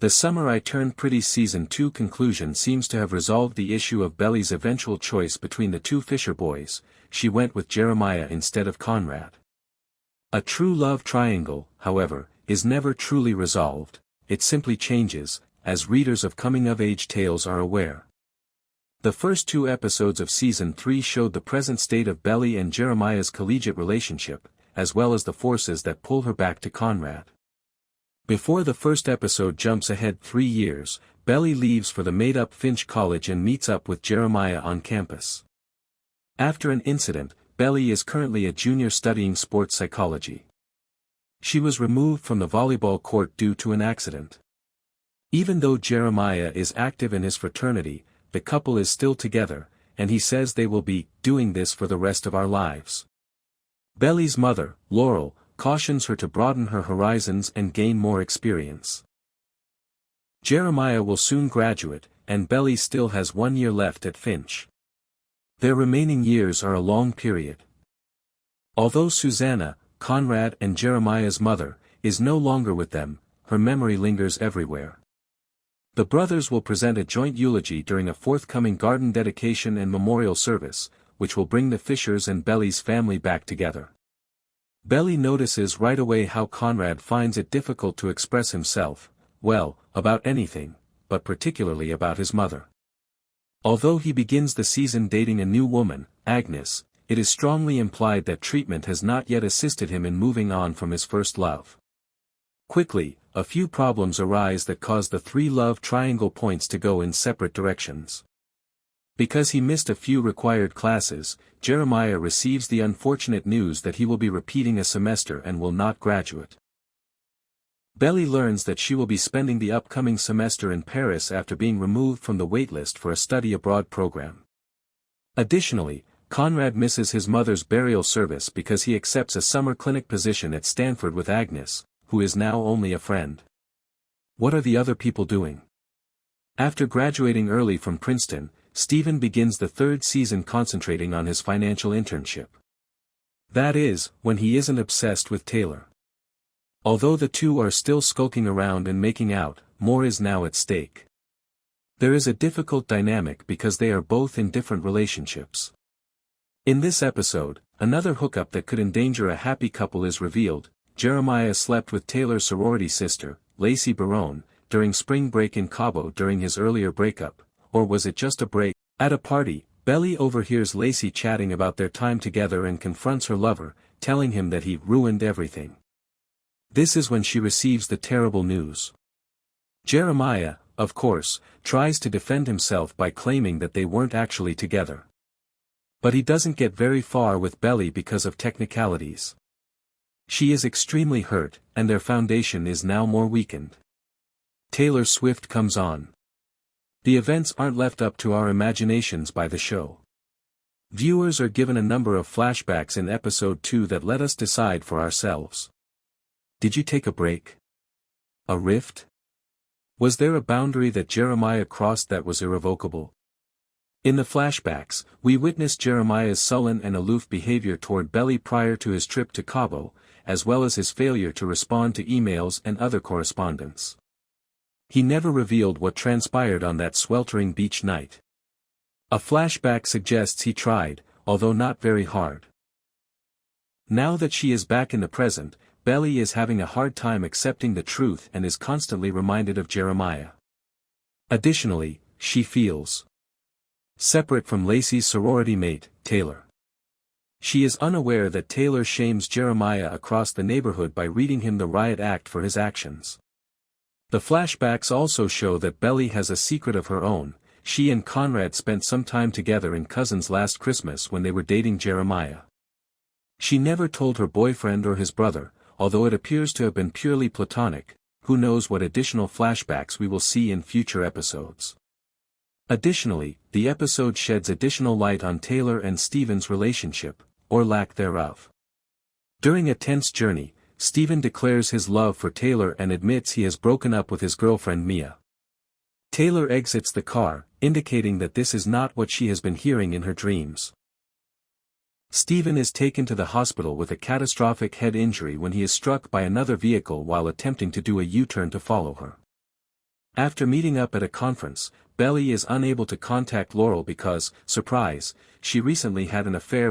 The Summer I Turned Pretty Season 2 conclusion seems to have resolved the issue of Belly's eventual choice between the two Fisher boys. She went with Jeremiah instead of Conrad. A true love triangle, however, is never truly resolved, it simply changes, as readers of coming-of-age tales are aware. The first 2 episodes of Season 3 showed the present state of Belly and Jeremiah's collegiate relationship, as well as the forces that pull her back to Conrad. Before the first episode jumps ahead 3 years, Belly leaves for the made-up Finch College and meets up with Jeremiah on campus. After an incident, Belly is currently a junior studying sports psychology. She was removed from the volleyball court due to an accident. Even though Jeremiah is active in his fraternity, the couple is still together, and he says they will be doing this for the rest of our lives. Belly's mother, Laurel, cautions her to broaden her horizons and gain more experience. Jeremiah will soon graduate, and Belly still has 1 year left at Finch. Their remaining years are a long period. Although Susanna, Conrad and Jeremiah's mother, is no longer with them, her memory lingers everywhere. The brothers will present a joint eulogy during a forthcoming garden dedication and memorial service, which will bring the Fishers and Belly's family back together. Belly notices right away how Conrad finds it difficult to express himself, well, about anything, but particularly about his mother. Although he begins the season dating a new woman, Agnes, it is strongly implied that treatment has not yet assisted him in moving on from his first love. Quickly, a few problems arise that cause the 3 love triangle points to go in separate directions. Because he missed a few required classes, Jeremiah receives the unfortunate news that he will be repeating a semester and will not graduate. Belly learns that she will be spending the upcoming semester in Paris after being removed from the waitlist for a study abroad program. Additionally, Conrad misses his mother's burial service because he accepts a summer clinic position at Stanford with Agnes, who is now only a friend. What are the other people doing? After graduating early from Princeton, Stephen begins the 3rd season concentrating on his financial internship. That is, when he isn't obsessed with Taylor. Although the two are still skulking around and making out, more is now at stake. There is a difficult dynamic because they are both in different relationships. In this episode, another hookup that could endanger a happy couple is revealed. Jeremiah slept with Taylor's sorority sister, Lacey Barone, during spring break in Cabo during his earlier breakup, or was it just a break? At a party, Belly overhears Lacey chatting about their time together and confronts her lover, telling him that he ruined everything. This is when she receives the terrible news. Jeremiah, of course, tries to defend himself by claiming that they weren't actually together. But he doesn't get very far with Belly because of technicalities. She is extremely hurt, and their foundation is now more weakened. Taylor Swift comes on. The events aren't left up to our imaginations by the show. Viewers are given a number of flashbacks in episode 2 that let us decide for ourselves. Did you take a break? A rift? Was there a boundary that Jeremiah crossed that was irrevocable? In the flashbacks, we witness Jeremiah's sullen and aloof behavior toward Belly prior to his trip to Cabo, as well as his failure to respond to emails and other correspondence. He never revealed what transpired on that sweltering beach night. A flashback suggests he tried, although not very hard. Now that she is back in the present, Belly is having a hard time accepting the truth and is constantly reminded of Jeremiah. Additionally, she feels separate from Lacey's sorority mate, Taylor. She is unaware that Taylor shames Jeremiah across the neighborhood by reading him the riot act for his actions. The flashbacks also show that Belly has a secret of her own. She and Conrad spent some time together in Cousins last Christmas when they were dating Jeremiah. She never told her boyfriend or his brother, although it appears to have been purely platonic. Who knows what additional flashbacks we will see in future episodes. Additionally, the episode sheds additional light on Taylor and Stephen's relationship, or lack thereof. During a tense journey, Stephen declares his love for Taylor and admits he has broken up with his girlfriend Mia. Taylor exits the car, indicating that this is not what she has been hearing in her dreams. Stephen is taken to the hospital with a catastrophic head injury when he is struck by another vehicle while attempting to do a U-turn to follow her. After meeting up at a conference, Belly is unable to contact Laurel because, surprise, she recently had an affair